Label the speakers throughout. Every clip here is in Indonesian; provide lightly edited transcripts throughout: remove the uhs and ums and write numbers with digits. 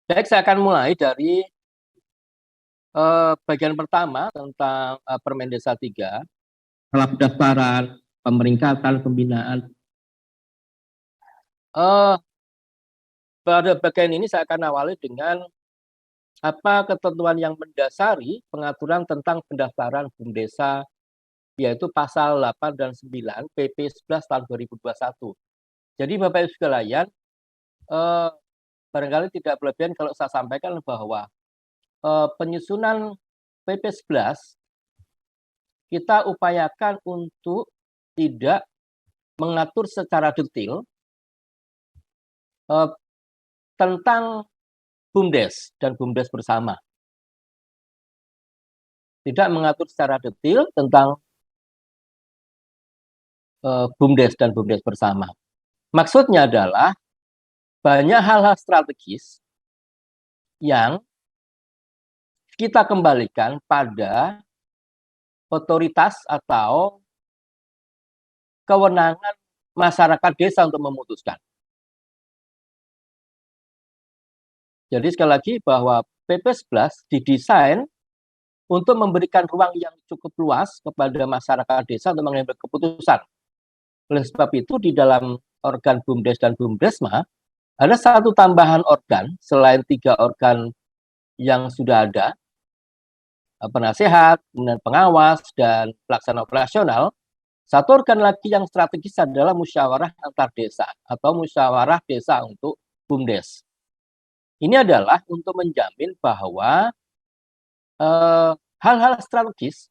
Speaker 1: Baik, saya akan mulai dari bagian pertama tentang Permen Desa 3, setelah pendaftaran, pemeringkatan, pembinaan. Pada bagian ini saya akan awali dengan apa ketentuan yang mendasari pengaturan tentang pendaftaran BUMDesa, yaitu pasal 8 dan 9 PP 11 tahun 2021. Jadi Bapak Ibu sekalian, barangkali tidak berlebihan kalau saya sampaikan bahwa penyusunan PP 11 kita upayakan untuk tidak mengatur secara detail tentang BUMDes dan BUMDes bersama. Tidak mengatur secara detail tentang BUMDes dan BUMDes bersama. Maksudnya adalah banyak hal-hal strategis yang kita kembalikan pada otoritas atau kewenangan masyarakat desa untuk memutuskan. Jadi sekali lagi bahwa PP 11 didesain untuk memberikan ruang yang cukup luas kepada masyarakat desa untuk mengambil keputusan. Oleh sebab itu di dalam organ BUMDes dan BUMDesma ada satu tambahan organ selain 3 organ yang sudah ada, penasehat, kemudian pengawas, dan pelaksana operasional. Satu organ lagi yang strategis adalah musyawarah antar desa atau musyawarah desa untuk BUMDes. Ini adalah untuk menjamin bahwa hal-hal strategis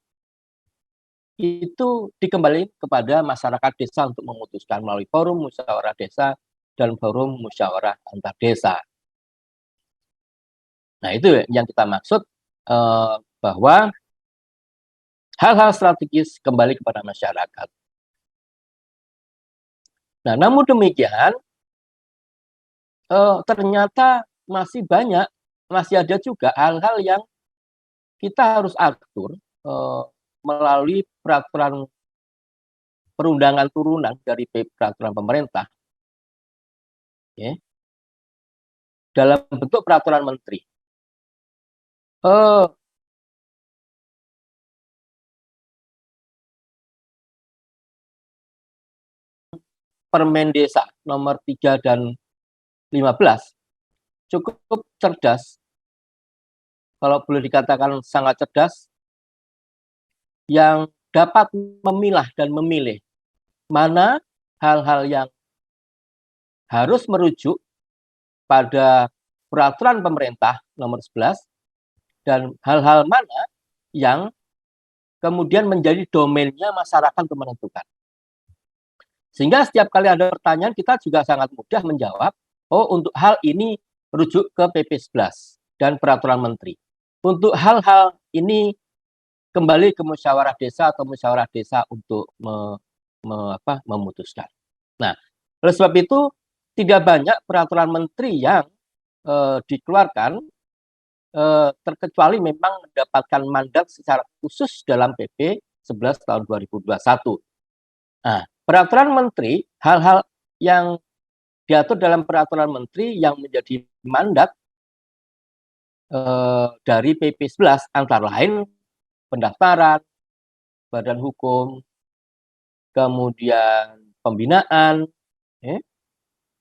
Speaker 1: itu dikembalikan kepada masyarakat desa untuk memutuskan melalui forum musyawarah desa dan forum musyawarah antar desa. Nah, itu yang kita maksud bahwa hal-hal strategis kembali kepada masyarakat. Nah, namun demikian ternyata masih banyak, masih ada juga hal-hal yang kita harus atur melalui peraturan perundangan turunan dari peraturan pemerintah, ya, dalam bentuk peraturan menteri. Permen Desa nomor 3 dan 15 cukup cerdas, kalau boleh dikatakan sangat cerdas, yang dapat memilah dan memilih mana hal-hal yang harus merujuk pada peraturan pemerintah nomor 11 dan hal-hal mana yang kemudian menjadi domainnya masyarakat untuk menentukan. Sehingga setiap kali ada pertanyaan kita juga sangat mudah menjawab, oh untuk hal ini rujuk ke PP 11 dan peraturan menteri. Untuk hal-hal ini kembali ke musyawarah desa atau musyawarah desa untuk memutuskan. Nah, oleh sebab itu tidak banyak peraturan menteri yang dikeluarkan terkecuali memang mendapatkan mandat secara khusus dalam PP 11 tahun 2021. Nah, peraturan menteri, hal-hal yang diatur dalam peraturan menteri yang menjadi mandat dari PP 11 antara lain pendaftaran, badan hukum, kemudian pembinaan,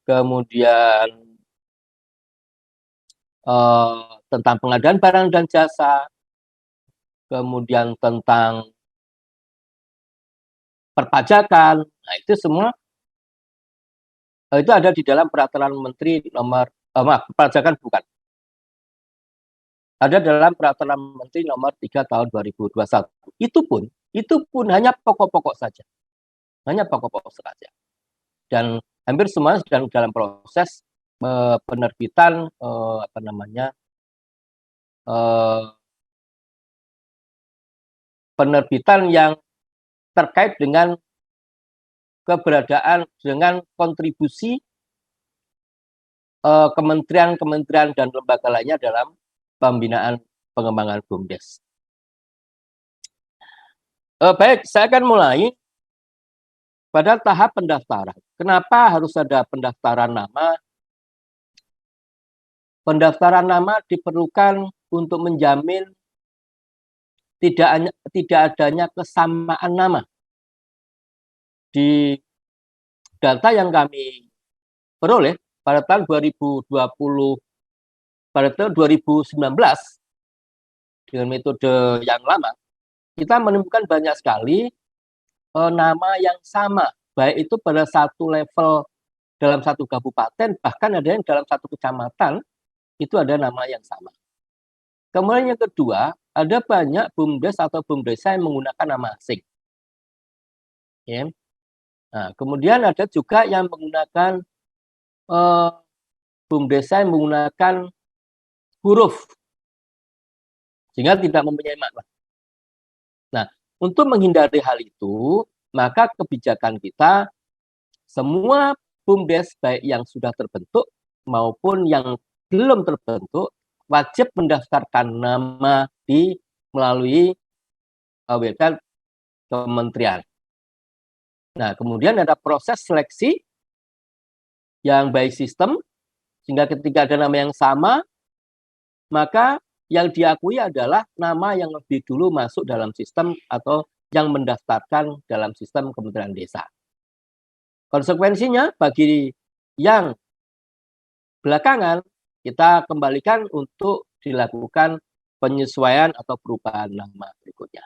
Speaker 1: kemudian tentang pengadaan barang dan jasa, kemudian tentang perpajakan. Nah, itu semua itu ada di dalam peraturan menteri nomor perpajakan bukan. Ada dalam peraturan menteri nomor 3 tahun 2021. Itu pun hanya pokok-pokok saja. Hanya pokok-pokok saja. Dan hampir semuanya sedang dalam proses penerbitan penerbitan yang terkait dengan keberadaan dengan kontribusi kementerian-kementerian dan lembaga lainnya dalam pembinaan pengembangan BUMDes. Baik, saya akan mulai pada tahap pendaftaran. Kenapa harus ada pendaftaran nama? pendaftaran nama diperlukan untuk menjamin tidak adanya kesamaan nama. Di data yang kami peroleh pada tahun 2020, pada tahun 2019 dengan metode yang lama, kita menemukan banyak sekali nama yang sama, baik itu pada satu level dalam satu kabupaten, bahkan ada yang dalam satu kecamatan itu ada nama yang sama. Kemudian yang kedua, ada banyak BUMDes atau BUMDesa yang menggunakan nama asing. Ya. Nah, kemudian ada juga yang menggunakan BUMDesa yang menggunakan huruf, sehingga tidak mempunyai makna. Nah, untuk menghindari hal itu, maka kebijakan kita, semua BUMDes baik yang sudah terbentuk maupun yang belum terbentuk, wajib mendaftarkan nama melalui website kementerian. Nah, kemudian ada proses seleksi yang by sistem, sehingga ketika ada nama yang sama, maka yang diakui adalah nama yang lebih dulu masuk dalam sistem atau yang mendaftarkan dalam sistem Kementerian Desa. Konsekuensinya bagi yang belakangan, kita kembalikan untuk dilakukan penyesuaian atau perubahan nama berikutnya.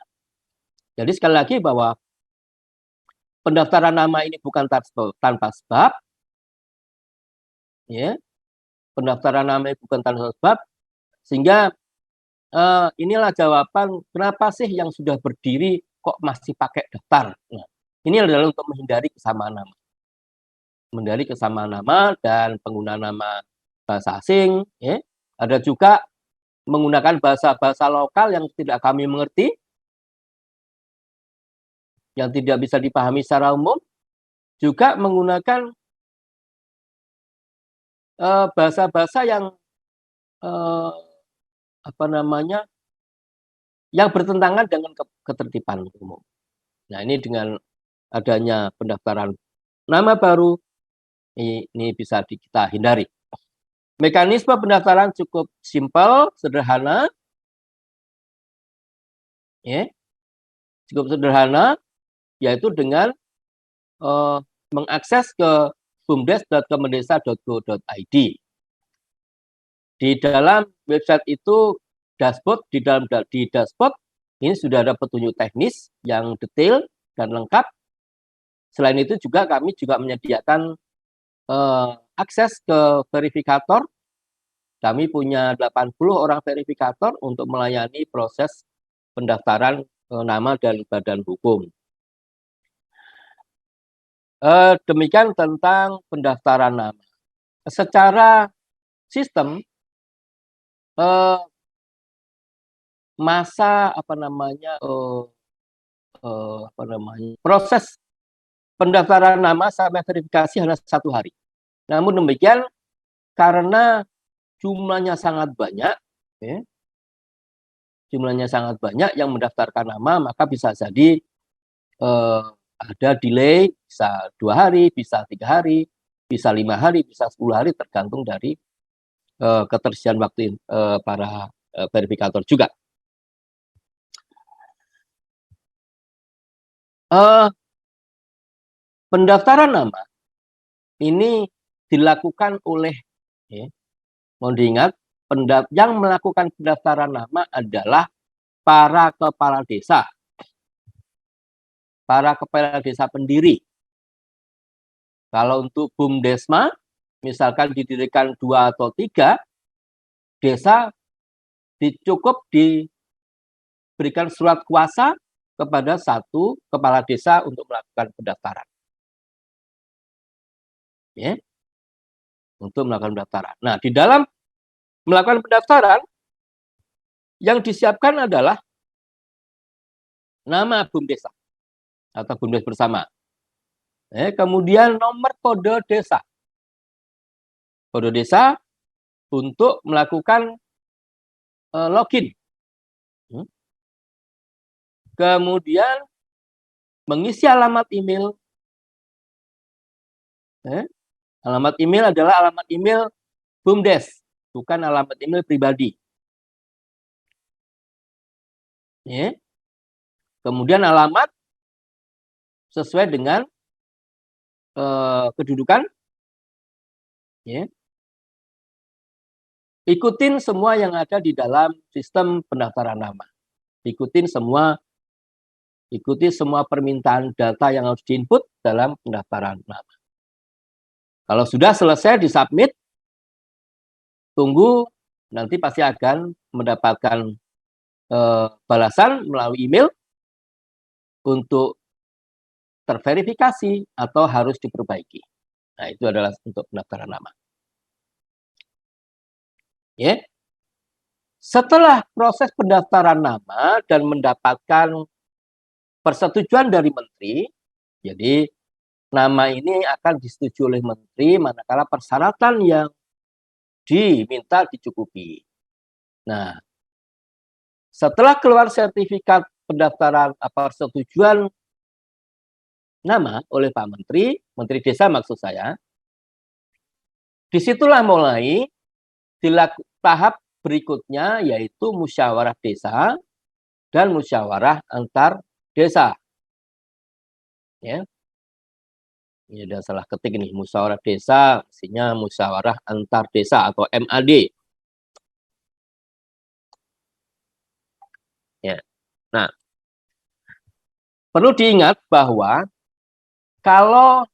Speaker 1: Jadi sekali lagi bahwa pendaftaran nama ini bukan tanpa sebab, ya. Pendaftaran nama ini bukan tanpa sebab, sehingga inilah jawaban kenapa sih yang sudah berdiri kok masih pakai daftar. Nah, ini adalah untuk menghindari kesamaan nama. Menghindari kesamaan nama dan penggunaan nama bahasa asing. Ya. Ada juga menggunakan bahasa-bahasa lokal yang tidak kami mengerti, yang tidak bisa dipahami secara umum. Juga menggunakan bahasa-bahasa yang yang bertentangan dengan ketertiban umum. Nah, ini dengan adanya pendaftaran nama baru, ini bisa kita hindari. Mekanisme pendaftaran cukup simpel, sederhana, ya, cukup sederhana, yaitu dengan mengakses ke bumdes.kemendesa.go.id. Di dalam website itu dashboard, di dashboard ini sudah ada petunjuk teknis yang detail dan lengkap. Selain itu juga kami juga menyediakan akses ke verifikator. Kami punya 80 orang verifikator untuk melayani proses pendaftaran nama dan badan hukum. Demikian tentang pendaftaran nama. Secara sistem, masa proses pendaftaran nama sampai verifikasi hanya 1 hari. Namun demikian, karena jumlahnya sangat banyak, ya, jumlahnya sangat banyak yang mendaftarkan nama, maka bisa jadi ada delay, bisa 2 hari, bisa 3 hari, bisa 5 hari, bisa 10 hari, tergantung dari ketersediaan waktu para verifikator juga. Pendaftaran nama ini dilakukan oleh, ya, mohon diingat, yang melakukan pendaftaran nama adalah para kepala desa, para kepala desa pendiri. Kalau untuk BUMDesma, misalkan didirikan 2 atau 3, desa cukup diberikan surat kuasa kepada 1 kepala desa untuk melakukan pendaftaran. Ya, untuk melakukan pendaftaran. Nah, di dalam melakukan pendaftaran, yang disiapkan adalah nama BUMDesa atau BUMDes bersama. Kemudian nomor kode desa. Kode desa untuk melakukan login. Kemudian mengisi alamat email. Alamat email adalah alamat email BUMDes. bukan alamat email pribadi. Ya. Kemudian alamat sesuai dengan kedudukan. Ya. Ikutin semua yang ada di dalam sistem pendaftaran nama. Ikuti semua permintaan data yang harus diinput dalam pendaftaran nama. Kalau sudah selesai disubmit, tunggu, nanti pasti akan mendapatkan balasan melalui email untuk terverifikasi atau harus diperbaiki. Nah, itu adalah untuk pendaftaran nama. Ya. Setelah proses pendaftaran nama dan mendapatkan persetujuan dari menteri, jadi nama ini akan disetujui oleh menteri manakala persyaratan yang diminta dicukupi. Nah, setelah keluar sertifikat pendaftaran persetujuan nama oleh Pak Menteri, Menteri Desa maksud saya, disitulah mulai tahap berikutnya yaitu musyawarah desa dan musyawarah antar desa. Ya. Ini ada salah ketik nih, musyawarah desa, mestinya musyawarah antar desa atau MAD. Ya. Nah, perlu diingat bahwa kalau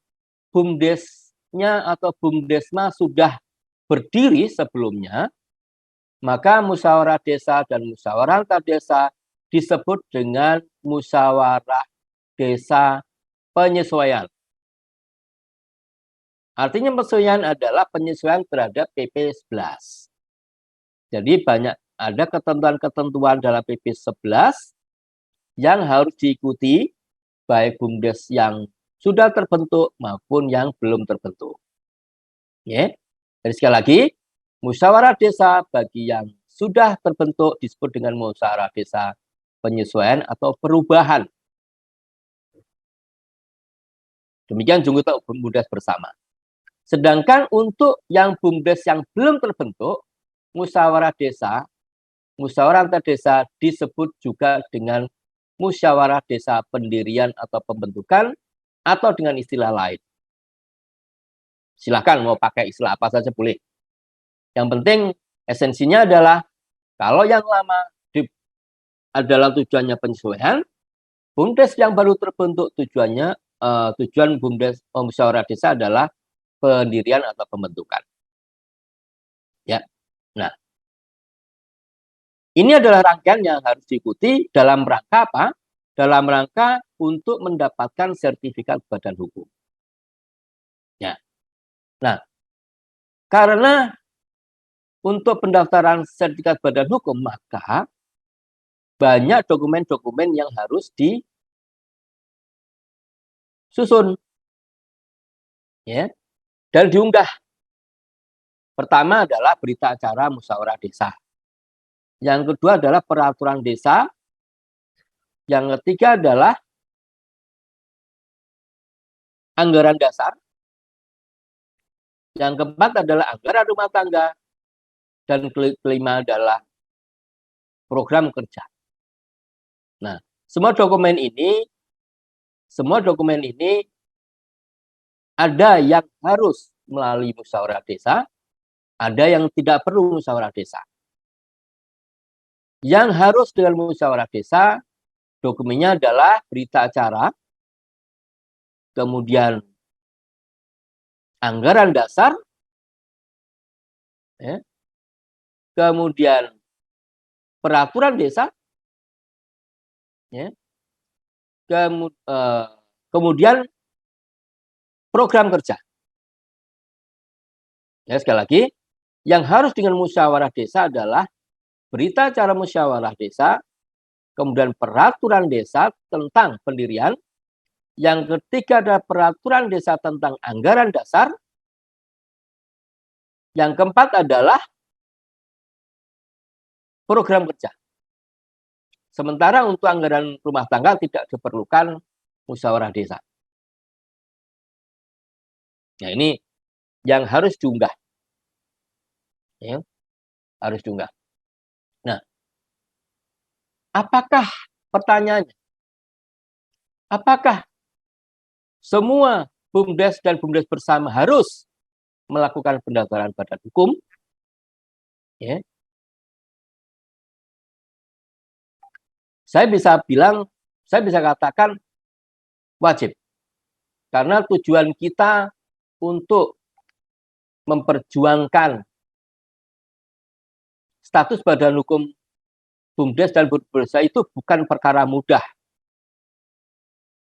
Speaker 1: BUMDesnya atau BUMDesma sudah berdiri sebelumnya, maka musyawarah desa dan musyawarah antar desa disebut dengan musyawarah desa penyesuaian. Artinya penyesuaian adalah penyesuaian terhadap PP 11. Jadi ada ketentuan-ketentuan dalam PP 11 yang harus diikuti baik BUMDes yang sudah terbentuk maupun yang belum terbentuk. Ya. Jadi sekali lagi, musyawarah desa bagi yang sudah terbentuk disebut dengan musyawarah desa penyesuaian atau perubahan. Demikian juga untuk BUMDes bersama. Sedangkan untuk yang BUMDes yang belum terbentuk, musyawarah desa, musyawarah antar desa disebut juga dengan musyawarah desa pendirian atau pembentukan atau dengan istilah lain. Silakan mau pakai istilah apa saja boleh. Yang penting esensinya adalah kalau yang lama adalah tujuannya penyesuaian, BUMDes yang baru terbentuk tujuan BUMDes musyawarah desa adalah pendirian atau pembentukan. Ya. Nah, ini adalah rangkaian yang harus diikuti dalam rangka apa? Dalam rangka untuk mendapatkan sertifikat badan hukum. Ya. Nah, karena untuk pendaftaran sertifikat badan hukum, maka banyak dokumen-dokumen yang harus disusun. Ya. Dan diunggah. Pertama adalah berita acara musyawarah desa. Yang kedua adalah peraturan desa. Yang ketiga adalah anggaran dasar. Yang keempat adalah anggaran rumah tangga. Dan kelima adalah program kerja. Nah, semua dokumen ini ada yang harus melalui musyawarah desa, ada yang tidak perlu musyawarah desa. Yang harus dengan musyawarah desa, dokumennya adalah berita acara, kemudian anggaran dasar, ya, kemudian peraturan desa, ya, kemudian program kerja. Ya, sekali lagi, yang harus dengan musyawarah desa adalah berita acara musyawarah desa, kemudian peraturan desa tentang pendirian, yang ketiga ada peraturan desa tentang anggaran dasar, yang keempat adalah program kerja. Sementara untuk anggaran rumah tangga tidak diperlukan musyawarah desa. Nah, ini yang harus diunggah. Ya. harus diunggah. Nah, apakah pertanyaannya? Apakah semua BUMDes dan BUMDes bersama harus melakukan pendaftaran badan hukum? Ya. Saya bisa katakan wajib. Karena tujuan kita untuk memperjuangkan status badan hukum BUMDes dan BUMDes itu bukan perkara mudah.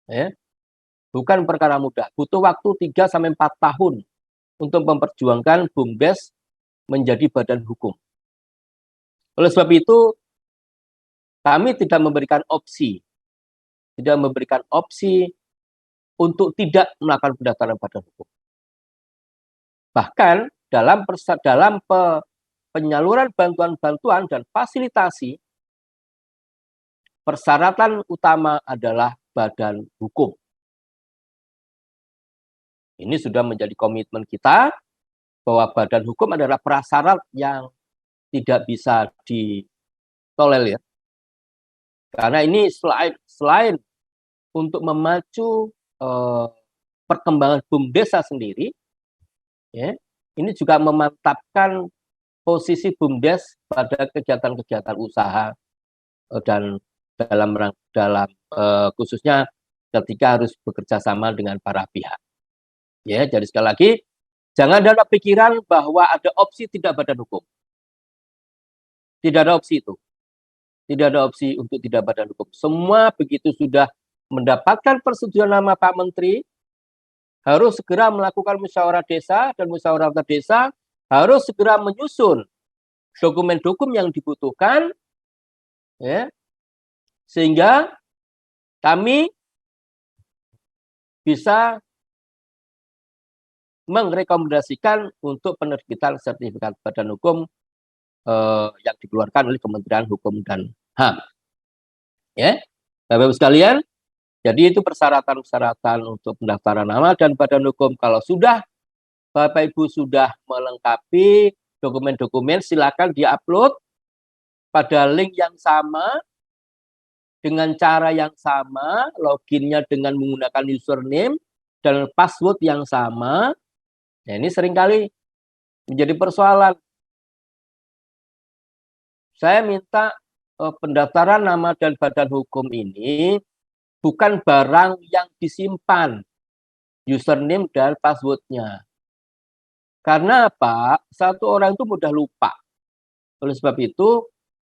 Speaker 1: Ya. Bukan perkara mudah. Butuh waktu 3-4 tahun untuk memperjuangkan BUMDes menjadi badan hukum. Oleh sebab itu, kami tidak memberikan opsi untuk tidak melakukan pendaftaran badan hukum. Bahkan dalam penyaluran bantuan-bantuan dan fasilitasi, persyaratan utama adalah badan hukum. Ini sudah menjadi komitmen kita bahwa badan hukum adalah prasyarat yang tidak bisa ditolerir. Karena ini selain untuk memacu perkembangan BUMDes sendiri, ya, ini juga memantapkan posisi BUMDes pada kegiatan-kegiatan usaha dan dalam khususnya ketika harus bekerja sama dengan para pihak. Ya, jadi sekali lagi, jangan ada pikiran bahwa ada opsi tidak badan hukum. Tidak ada opsi itu. Tidak ada opsi untuk tidak badan hukum. Semua begitu sudah mendapatkan persetujuan nama Pak Menteri, harus segera melakukan musyawarah desa, dan musyawarah desa harus segera menyusun dokumen-dokumen yang dibutuhkan, ya, sehingga kami bisa merekomendasikan untuk penerbitan sertifikat badan hukum yang dikeluarkan oleh Kementerian Hukum dan HAM. Ya, Bapak-Ibu sekalian, jadi itu persyaratan-persyaratan untuk pendaftaran nama dan badan hukum. Kalau sudah Bapak-Ibu sudah melengkapi dokumen-dokumen, silakan diupload pada link yang sama, dengan cara yang sama, loginnya dengan menggunakan username dan password yang sama. Nah, ini seringkali menjadi persoalan. Saya minta pendaftaran nama dan badan hukum ini bukan barang yang disimpan, username dan passwordnya. Karena apa? Satu orang itu mudah lupa. Oleh sebab itu,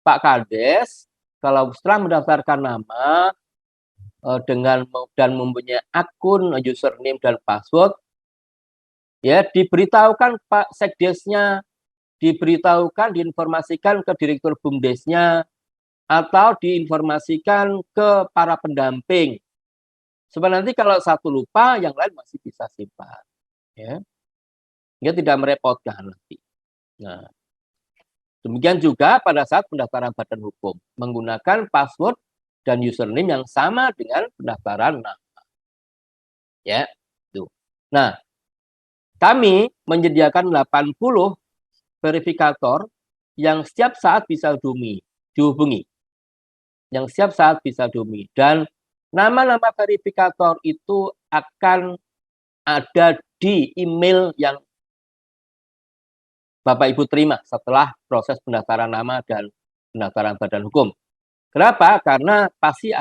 Speaker 1: Pak Kades, kalau setelah mendaftarkan nama dan mempunyai akun username dan password, ya diberitahukan Pak Sekdesnya, diinformasikan ke Direktur BUMDesnya, atau diinformasikan ke para pendamping. Sebab nanti kalau satu lupa, yang lain masih bisa simpan. Ya. Dia tidak merepotkan nanti. Nah, demikian juga pada saat pendaftaran badan hukum, menggunakan password dan username yang sama dengan pendaftaran nama. Ya, itu. Nah, kami menyediakan 80 verifikator yang setiap saat bisa dihubungi. Yang setiap saat bisa dihubungi. Dan nama-nama verifikator itu akan ada di email yang Bapak Ibu terima setelah proses pendaftaran nama dan pendaftaran badan hukum. Kenapa? Karena pasti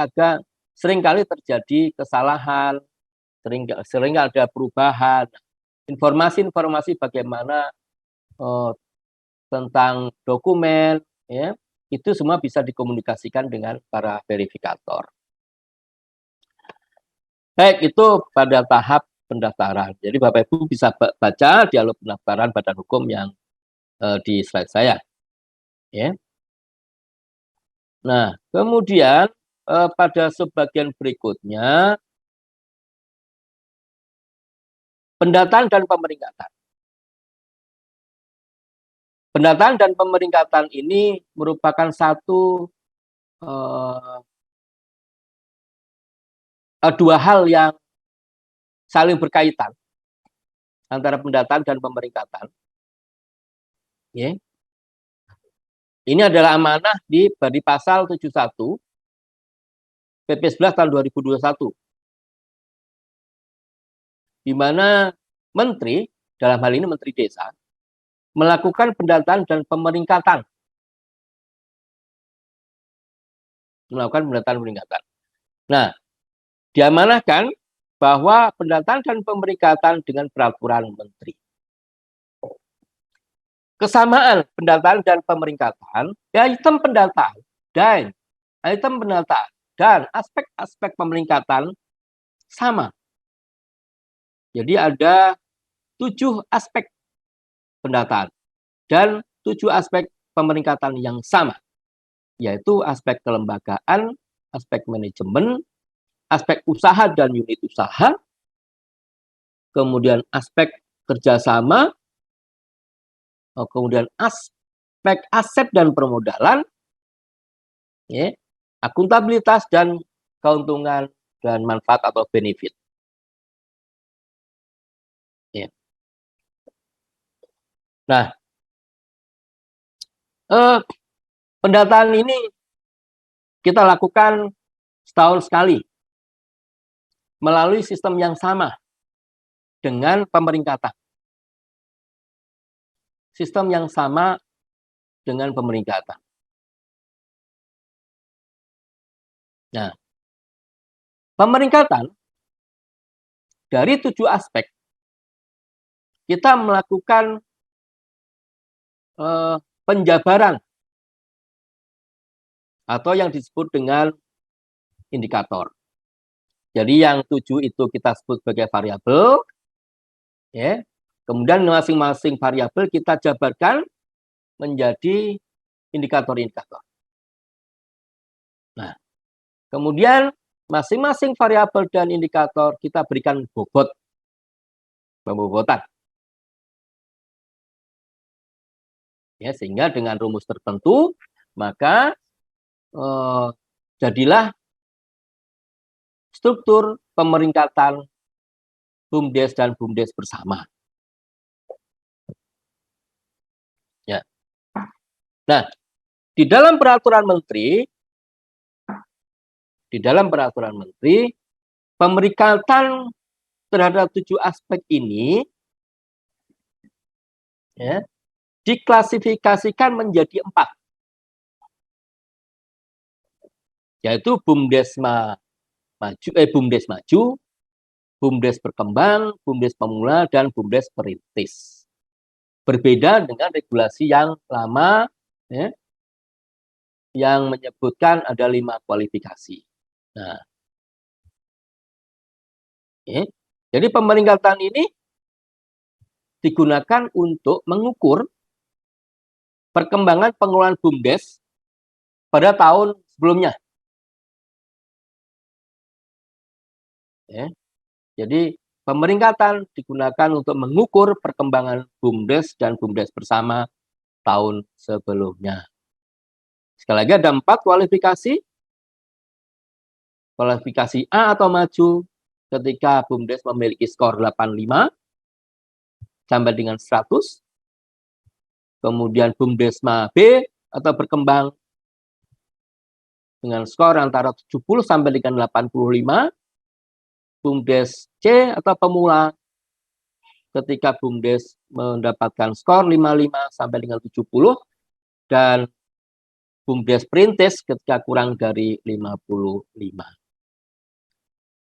Speaker 1: seringkali terjadi kesalahan, sering ada perubahan, informasi-informasi bagaimana tentang dokumen, ya, itu semua bisa dikomunikasikan dengan para verifikator. Baik, itu pada tahap pendaftaran. Jadi Bapak Ibu bisa baca dialog pendaftaran badan hukum yang di slide saya. Ya. Nah, kemudian pada sebagian berikutnya, pendataan dan pemeringkatan. Pendataan dan pemeringkatan ini merupakan satu dua hal yang saling berkaitan antara pendataan dan pemeringkatan. Ya. Ini adalah amanah di pasal 71 PP 11 tahun 2021. Di mana menteri, dalam hal ini Menteri Desa, melakukan pendataan dan pemeringkatan. Nah, diamanahkan bahwa pendataan dan pemeringkatan dengan peraturan menteri. Kesamaan pendataan dan pemeringkatan, item pendataan dan aspek-aspek pemeringkatan sama. Jadi ada 7 aspek pendataan dan 7 aspek pemeringkatan yang sama, yaitu aspek kelembagaan, aspek manajemen, aspek usaha dan unit usaha, kemudian aspek kerjasama, kemudian aspek aset dan permodalan, ya, akuntabilitas dan keuntungan dan manfaat atau benefit. Ya. Nah, pendataan ini kita lakukan setahun sekali melalui sistem yang sama dengan pemeringkatan. Sistem yang sama dengan pemeringkatan. Nah, pemeringkatan dari 7 aspek kita melakukan penjabaran atau yang disebut dengan indikator. Jadi yang 7 itu kita sebut sebagai variabel, ya. Kemudian masing-masing variabel kita jabarkan menjadi indikator-indikator. Nah, kemudian masing-masing variabel dan indikator kita berikan pembobotan. Ya, sehingga dengan rumus tertentu maka jadilah struktur pemeringkatan BUMDes dan BUMDes bersama. Ya. Nah, di dalam peraturan menteri, pemeringkatan terhadap 7 aspek ini, ya, diklasifikasikan menjadi 4, yaitu BUMDes maju, BUMDes berkembang, BUMDes pemula, dan BUMDes perintis. Berbeda dengan regulasi yang lama, ya, yang menyebutkan ada 5 kualifikasi. Nah, ya, jadi pemeringkatan ini digunakan untuk mengukur perkembangan pengelolaan BUMDes pada tahun sebelumnya. Ya, jadi pemeringkatan digunakan untuk mengukur perkembangan BUMDes dan BUMDes bersama tahun sebelumnya. Sekali lagi ada 4 kualifikasi. Kualifikasi A atau maju ketika BUMDes memiliki skor 85 sampai dengan 100. Kemudian BUMDesma B atau berkembang dengan skor antara 70 sampai dengan 85. BUMDes C atau pemula ketika BUMDes mendapatkan skor 55 sampai dengan 70 dan BUMDes perintis ketika kurang dari 55.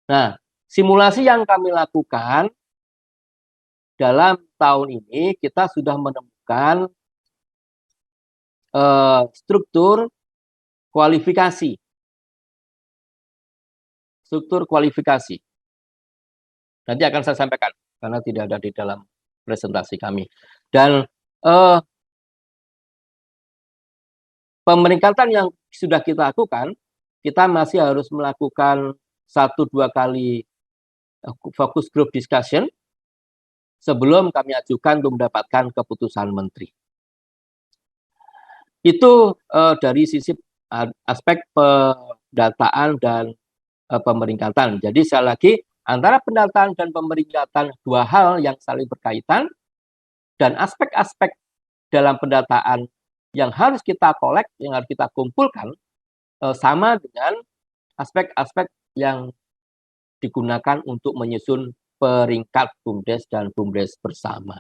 Speaker 1: Nah, simulasi yang kami lakukan dalam tahun ini kita sudah menemukan struktur kualifikasi. Nanti akan saya sampaikan karena tidak ada di dalam presentasi kami. Dan pemeringkatan yang sudah kita lakukan, kita masih harus melakukan 1-2 kali fokus group discussion sebelum kami ajukan untuk mendapatkan keputusan menteri. Itu dari sisi aspek pendataan dan pemeringkatan. Jadi sekali lagi antara pendataan dan pemeringkatan 2 hal yang saling berkaitan dan aspek-aspek dalam pendataan yang harus kita kolek, yang harus kita kumpulkan, sama dengan aspek-aspek yang digunakan untuk menyusun peringkat BUMDes dan BUMDes bersama.